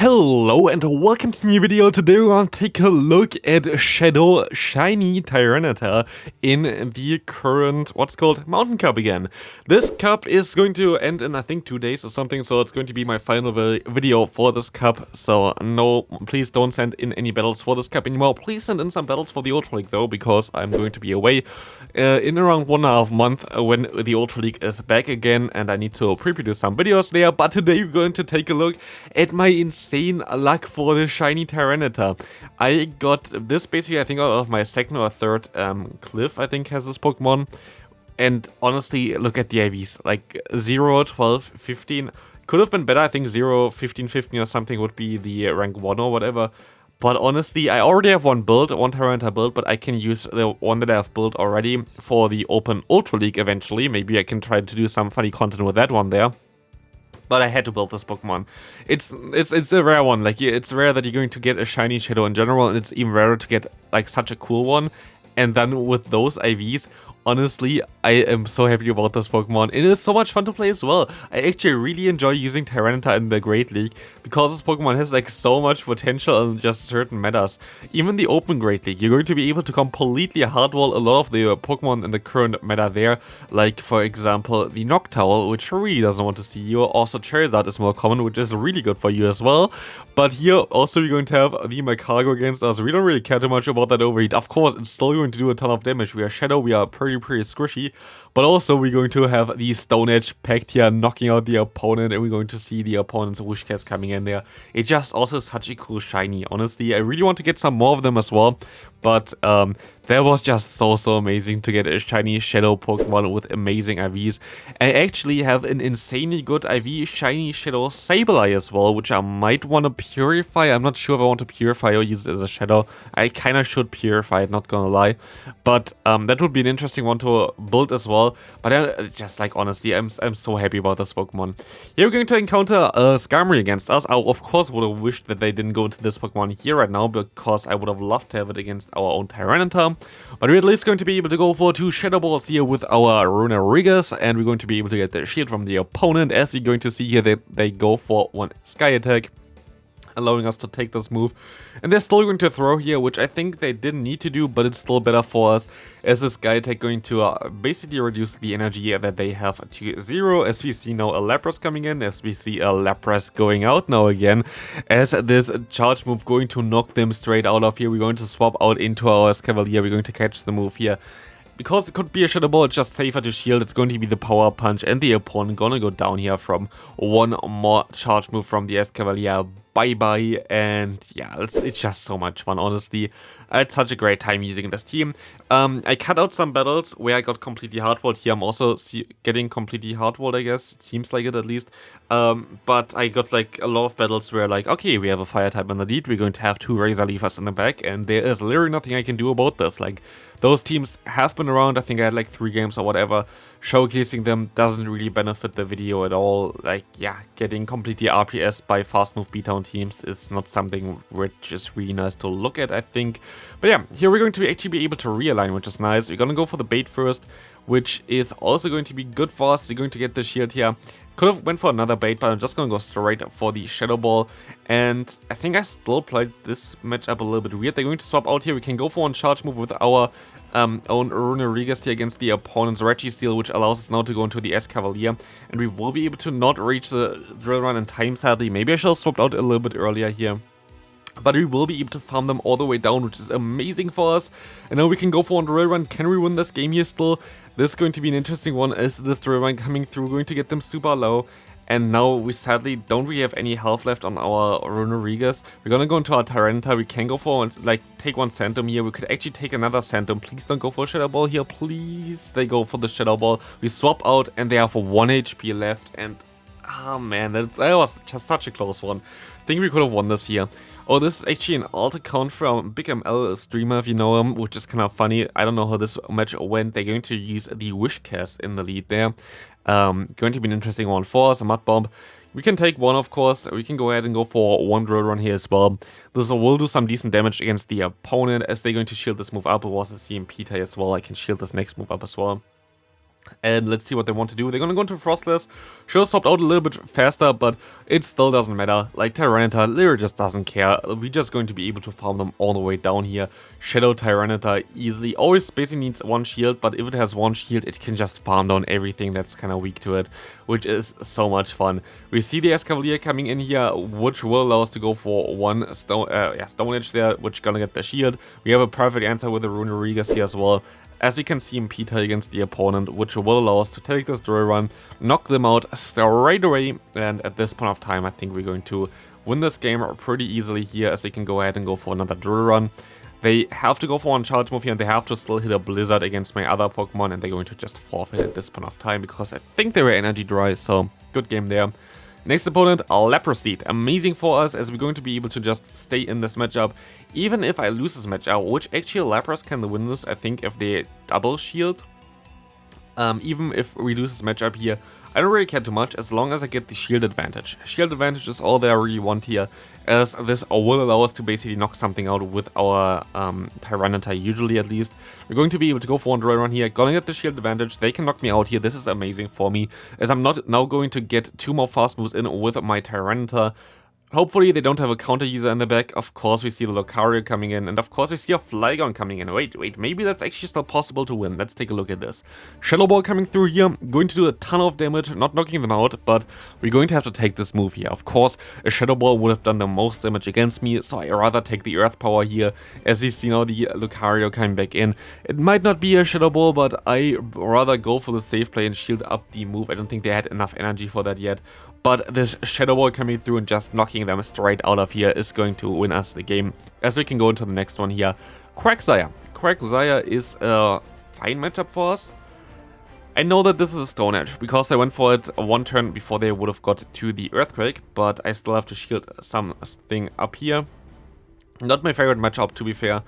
Hello and welcome to a new video. Today we're going to take a look at Shadow Shiny Tyranitar in the current, what's called, Mountain Cup again. This cup is going to end in I think 2 days or something, so it's going to be my final video for this cup. So no, please don't send in any battles for this cup anymore. Please send in some battles for the Ultra League though, because I'm going to be away in around 1.5 months when the Ultra League is back again and I need to pre-produce some videos there. But today we're going to take a look at my insane luck for the Shiny Tyranitar. I got this basically, I think, out of my second or third Cliff, I think, has this Pokemon. And honestly, look at the IVs. Like 0, 12, 15. Could have been better. I think 0, 15, 15 or something would be the rank 1 or whatever. But honestly, I already have one Tyranitar build, but I can use the one that I have built already for the Open Ultra League eventually. Maybe I can try to do some funny content with that one there. But I had to build this Pokemon. It's a rare one. Like, it's rare that you're going to get a shiny Shadow in general, and it's even rarer to get like such a cool one. And then with those IVs, honestly, I am so happy about this Pokemon. It is so much fun to play as well. I actually really enjoy using Tyranitar in the Great League because this Pokemon has like so much potential in just certain metas. Even the Open Great League, you're going to be able to completely hardwall a lot of the Pokemon in the current meta there. Like, for example, the Noctowl, which really doesn't want to see you. Also, Charizard is more common, which is really good for you as well. But here, also, we're going to have the Macago against us. We don't really care too much about that overheat. Of course, it's still going to do a ton of damage. We are Shadow, we are pretty squishy. But also, we're going to have the Stone Edge packed here, knocking out the opponent, and we're going to see the opponent's Wishcats coming in there. It just also is such a cool shiny. Honestly, I really want to get some more of them as well. But that was just so amazing to get a shiny Shadow Pokemon with amazing IVs. I actually have an insanely good IV shiny Shadow Sableye as well, which I might want to purify. I'm not sure if I want to purify or use it as a Shadow. I kind of should purify it, not gonna lie. But that would be an interesting one to build as well. But just like, honestly, I'm so happy about this Pokemon. Here we're going to encounter Skarmory against us. I of course would have wished that they didn't go into this Pokemon here right now, because I would have loved to have it against our own Tyranitar. But we're at least going to be able to go for 2 Shadow Balls here with our LilyNiRiain, and we're going to be able to get the shield from the opponent. As you're going to see here, they go for 1 Sky Attack, allowing us to take this move. And they're still going to throw here, which I think they didn't need to do, but it's still better for us, as this Sky Attack going to basically reduce the energy that they have to 0, as we see now a Lapras coming in, as we see a Lapras going out now again, as this charge move going to knock them straight out of here. We're going to swap out into our Escavalier, we're going to catch the move here. Because it could be a Shadow Ball, it's just safer to shield. It's going to be the Power Punch, and the opponent gonna go down here from 1 more charge move from the Escavalier. Bye-bye, and yeah, it's just so much fun, honestly. I had such a great time using this team. I cut out some battles where I got completely hardwalled. Here I'm also getting completely hardwalled, I guess. It seems like it, at least. But I got like a lot of battles where, like, okay, we have a Fire type in the lead. We're going to have 2 Razor Leafers in the back, and there is literally nothing I can do about this. Like, those teams have been around. I think I had like 3 games or whatever. Showcasing them doesn't really benefit the video at all. Like, yeah, getting completely RPS by fast move beatdown teams is not something which is really nice to look at, I think. But yeah, here we're going to actually be able to realign, which is nice. We're gonna go for the bait first, which is also going to be good for us. You're going to get the shield here. Could have went for another bait, but I'm just gonna go straight for the Shadow Ball. And I think I still played this matchup a little bit weird. They're going to swap out here. We can go for 1 charge move with our own LilyNiRiain here against the opponent's Registeel, which allows us now to go into the Escavalier. And we will be able to not reach the Drill Run in time, sadly. Maybe I should have swapped out a little bit earlier here. But we will be able to farm them all the way down, which is amazing for us. And now we can go for 1 Drill Run. Can we win this game here still? This is going to be an interesting one, as this Drill Run coming through, going to get them super low. And now we sadly don't really have any health left on our LilyNiRiain. We're gonna go into our Tyranitar. We can go for take 1 Phantom here. We could actually take another Phantom. Please don't go for a Shadow Ball here, please. They go for the Shadow Ball. We swap out, and they have 1 HP left. And oh man, that was just such a close one. I think we could have won this here. Oh, this is actually an alt account from Big ML, a streamer, if you know him, which is kind of funny. I don't know how this match went. They're going to use the Wishcast in the lead there. Going to be an interesting one for us, a Mud Bomb. We can take 1, of course. We can go ahead and go for 1 Drill Run here as well. This will do some decent damage against the opponent, as they're going to shield this move up. It was a CMP tie as well. I can shield this next move up as well. And let's see what they want to do. They're gonna go into Frostless. Should have swapped out a little bit faster, but it still doesn't matter. Like, Tyranitar literally just doesn't care. We're just going to be able to farm them all the way down here. Shadow Tyranitar easily. Always basically needs one shield, but if it has one shield, it can just farm down everything that's kind of weak to it, which is so much fun. We see the Escavalier coming in here, which will allow us to go for one Stone Edge there, which gonna get the shield. We have a perfect answer with the LilyNiRiain here as well. As we can see in Peter against the opponent, which will allow us to take this drill run, knock them out straight away, and at this point of time I think we're going to win this game pretty easily here, as they can go ahead and go for another drill run. They have to go for one charge move here, and they have to still hit a Blizzard against my other Pokemon, and they're going to just forfeit at this point of time, because I think they were energy dry, so good game there. Next opponent, Leprosteed. Amazing for us, as we're going to be able to just stay in this matchup. Even if I lose this matchup, which actually Lapras can win this, I think, if they double shield. Even if we lose this matchup here, I don't really care too much, as long as I get the shield advantage. Shield advantage is all that I really want here, as this will allow us to basically knock something out with our Tyranitar, usually at least. We're going to be able to go for one drill run here, gonna get the shield advantage. They can knock me out here. This is amazing for me, as I'm not now going to get 2 more fast moves in with my Tyranitar. Hopefully they don't have a counter user in the back. Of course we see the Lucario coming in, and of course we see a Flygon coming in. Wait, maybe that's actually still possible to win. Let's take a look at this. Shadow Ball coming through here, going to do a ton of damage, not knocking them out, but we're going to have to take this move here. Of course, a Shadow Ball would have done the most damage against me, so I rather take the Earth Power here, as you see now the Lucario coming back in. It might not be a Shadow Ball, but I rather go for the safe play and shield up the move. I don't think they had enough energy for that yet. But this Shadow Ball coming through and just knocking them straight out of here is going to win us the game. As we can go into the next one here. Quagsire. Quagsire is a fine matchup for us. I know that this is a Stone Edge, because I went for it one turn before they would have got to the Earthquake, but I still have to shield something up here. Not my favorite matchup, to be fair.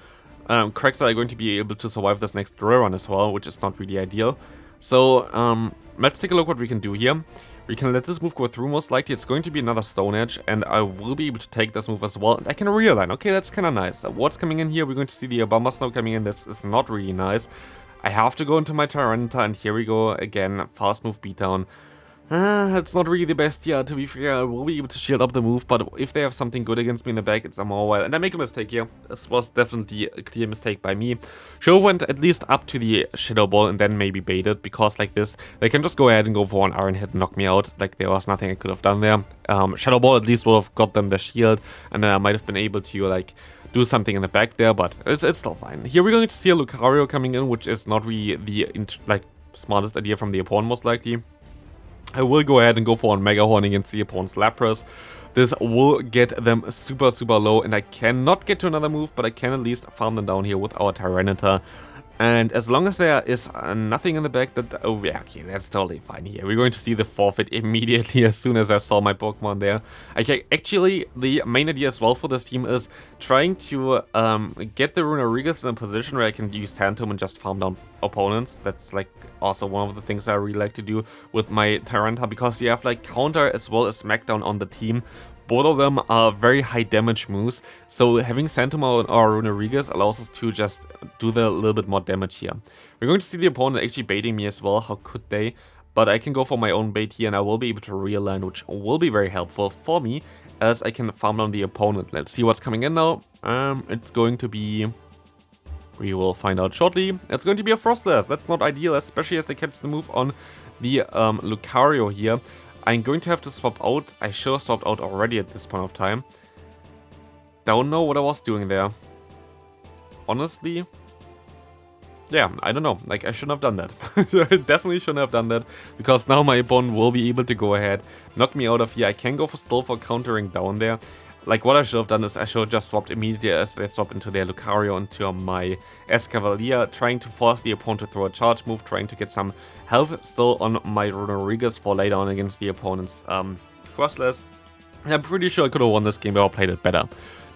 Quagsire are going to be able to survive this next drill run as well, which is not really ideal. So, let's take a look what we can do here. We can let this move go through, most likely. It's going to be another Stone Edge, and I will be able to take this move as well. And I can realign. Okay, that's kind of nice. What's coming in here? We're going to see the Bomber Snow coming in. This is not really nice. I have to go into my Tyranitar, and here we go again. Fast move beatdown. It's not really the best here, to be fair. I will be able to shield up the move, but if they have something good against me in the back, it's a more while. And I make a mistake here. This was definitely a clear mistake by me. Should have went at least up to the Shadow Ball and then maybe baited, because like this, they can just go ahead and go for an Iron Head and knock me out. Like, there was nothing I could have done there. Shadow Ball at least would have got them the shield, and then I might have been able to, like, do something in the back there, but it's still fine. Here we're going to see a Lucario coming in, which is not really the, smartest idea from the opponent, most likely. I will go ahead and go for a Mega Horn against the opponent's Lapras. This will get them super low, and I cannot get to another move, but I can at least farm them down here with our Tyranitar. And as long as there is nothing in the back that... Oh, yeah, okay, that's totally fine here. We're going to see the forfeit immediately as soon as I saw my Pokemon there. Okay, actually, the main idea as well for this team is trying to get the LilyNiRiain in a position where I can use Phantom and just farm down opponents. That's, like, also one of the things I really like to do with my Tyranitar, because you have, like, counter as well as Smackdown on the team. Both of them are very high damage moves, so having Sandtomar or LilyNiRiain allows us to just do the little bit more damage here. We're going to see the opponent actually baiting me as well. How could they? But I can go for my own bait here, and I will be able to realign, which will be very helpful for me, as I can farm down the opponent. Let's see what's coming in now. It's going to be... We will find out shortly. It's going to be a Frostless. That's not ideal, especially as they catch the move on the Lucario here. I'm going to have to swap out. I should have swapped out already at this point of time. Don't know what I was doing there. Honestly. Yeah, I don't know. Like, I shouldn't have done that. I definitely shouldn't have done that. Because now my opponent will be able to go ahead, knock me out of here. I can go still for countering down there. Like, what I should have done is I should have just swapped immediately as they swapped into their Lucario into my Escavalier, trying to force the opponent to throw a charge move, trying to get some health still on my LilyNiRiain for later on against the opponent's Frostless. I'm pretty sure I could have won this game if I played it better.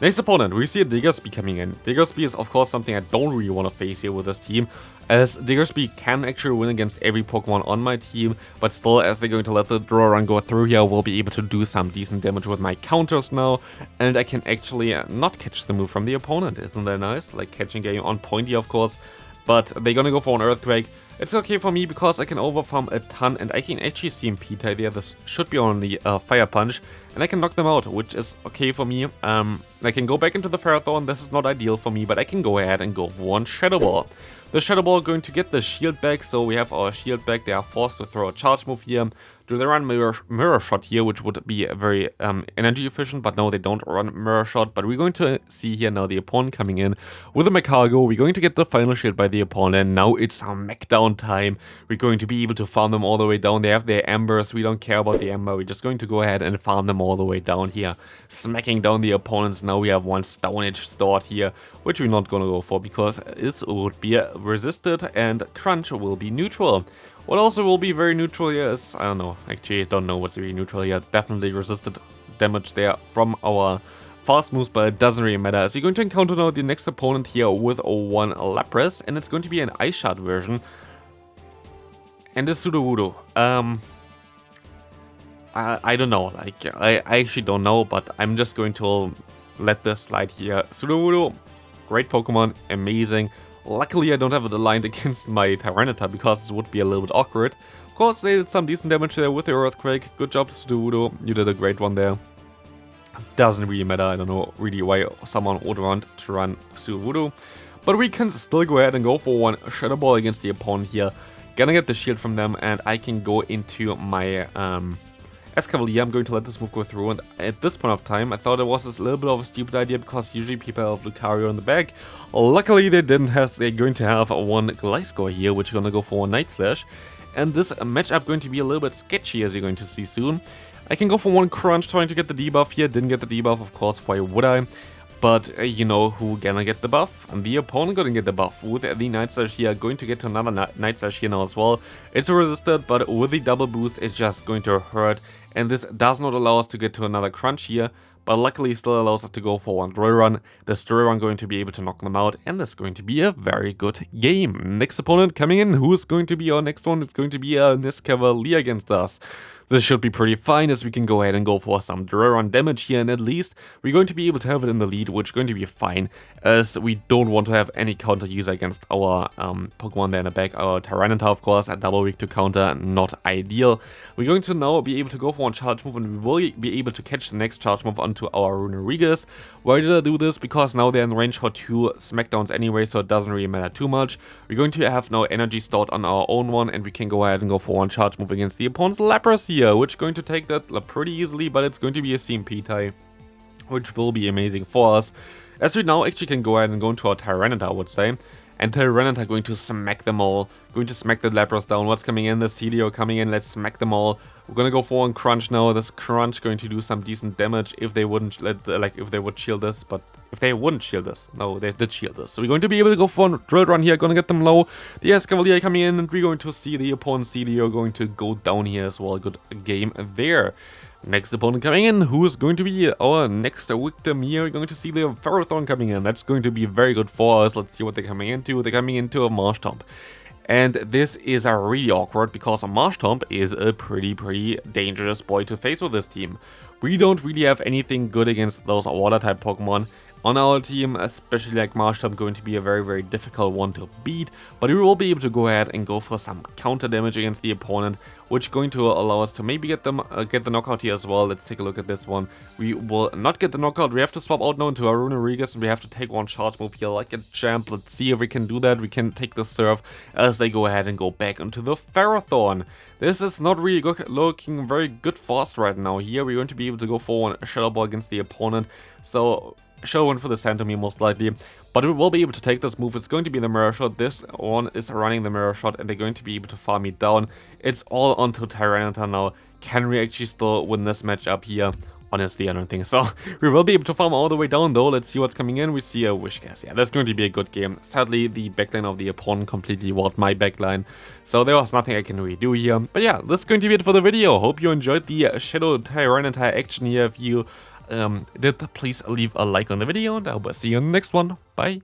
Next opponent, we see a Diggersby coming in. Diggersby is of course something I don't really want to face here with this team, as Diggersby can actually win against every Pokemon on my team, but still, as they're going to let the draw run go through here, we'll be able to do some decent damage with my counters now, and I can actually not catch the move from the opponent. Isn't that nice? Like, catching game on point here, of course. but they're gonna go for an Earthquake. It's okay for me because I can overfarm a ton and I can actually CMP tie there. This should be only Fire Punch and I can knock them out, which is okay for me. I can go back into the Ferrothorn. This is not ideal for me, but I can go ahead and go for one Shadow Ball. The Shadow Ball going to get the shield back, so we have our shield back. They are forced to throw a charge move here. Do they run mirror Shot here, which would be very energy efficient, but no, they don't run Mirror Shot. But we're going to see here now the opponent coming in with a Mechago. We're going to get the final shield by the opponent. Now it's our mech down time. We're going to be able to farm them all the way down. They have their Embers. We don't care about the Ember. We're just going to go ahead and farm them all the way down here, smacking down the opponents. Now we have one Stone Edge stored here, which we're not going to go for because it would be resisted and Crunch will be neutral. What also will be very neutral here is, I don't know, actually I don't know what's really neutral here. Definitely resisted damage there from our fast moves, but it doesn't really matter. So you're going to encounter now the next opponent here with one Lapras, and it's going to be an Ice Shard version. And this Sudowoodo. I don't know, like, I actually don't know, but I'm just going to let this slide here. Sudowoodo, great Pokemon, amazing. Luckily, I don't have it aligned against my Tyranitar because it would be a little bit awkward. Of course, they did some decent damage there with the Earthquake. Good job, Sudowoodo. You did a great one there. Doesn't really matter. I don't know really why someone would want to run Sudowoodo. But we can still go ahead and go for one Shadow Ball against the opponent here. Gonna get the shield from them, and I can go into my Escavalier. I'm going to let this move go through, and at this point of time I thought it was a little bit of a stupid idea because usually people have Lucario in the back. Luckily they didn't have, they're going to have one Gliscor here, which is going to go for one Night Slash, and this matchup going to be a little bit sketchy as you're going to see soon. I can go for one Crunch trying to get the debuff here, didn't get the debuff, of course, why would I? But you know who gonna get the buff? And the opponent gonna get the buff with the Night Slash here, going to get to another Night Slash here now as well. It's resisted, but with the double boost it's just going to hurt. And this does not allow us to get to another Crunch here, but luckily still allows us to go for one Drill Run. The Drill Run going to be able to knock them out, and that's going to be a very good game. Next opponent coming in, who's going to be our next one? It's going to be a Escavalier against us. This should be pretty fine as we can go ahead and go for some Drill Run damage here, and at least we're going to be able to have it in the lead, which is going to be fine as we don't want to have any counter user against our Pokemon there in the back. Our Tyranitar, of course, a double weak to counter, not ideal. We're going to now be able to go for one charge move, and we will be able to catch the next charge move onto our LilyNiRiain. Why did I do this? Because now they're in range for 2 Smackdowns anyway, so it doesn't really matter too much. We're going to have now energy stored on our own one, and we can go ahead and go for one charge move against the opponent's Lapras here, which is going to take that pretty easily, but it's going to be a CMP tie, which will be amazing for us. As we now actually can go ahead and go into our Tyranitar, I would say. And Tyranitar going to smack them all. Going to smack the Lapras down. What's coming in? The CDO coming in. Let's smack them all. We're gonna go for one Crunch now. This Crunch going to do some decent damage if they wouldn't if they would shield this, but if they wouldn't shield this. No, they did shield this. So we're going to be able to go for a Drill Run here. Gonna get them low. The Escavalier coming in, and we're going to see the opponent's CDO going to go down here as well. Good game there. Next opponent coming in, who is going to be our next victim here? We're going to see the Ferrothorn coming in. That's going to be very good for us. Let's see what they're coming into. They're coming into a Marshtomp. And this is really awkward because a Marshtomp is a pretty dangerous boy to face with this team. We don't really have anything good against those water-type Pokemon on our team, especially like Marshtomp going to be a very difficult one to beat, but we will be able to go ahead and go for some counter damage against the opponent, which is going to allow us to maybe get the knockout here as well. Let's take a look at this one. We will not get the knockout. We have to swap out now into our LilyNiRiain, and we have to take one charge move here like a champ. Let's see if we can do that. We can take the serve as they go ahead and go back into the Ferrothorn. This is not really looking very good for us right now. Here we're going to be able to go for one Shadow Ball against the opponent, so Shadow one for the Santomir most likely, but we will be able to take this move. It's going to be the Mirror Shot. This one is running the Mirror Shot, and they're going to be able to farm me down. It's all onto Tyranitar now. Can we actually still win this matchup here? Honestly, I don't think so. We will be able to farm all the way down though. Let's see what's coming in. We see a Wishcast. Yeah, that's going to be a good game. Sadly, the backline of the opponent completely walled my backline, so there was nothing I can really do here. But yeah, that's going to be it for the video. Hope you enjoyed the Shadow Tyranitar action here. If you did, please leave a like on the video, and I will see you in the next one. Bye.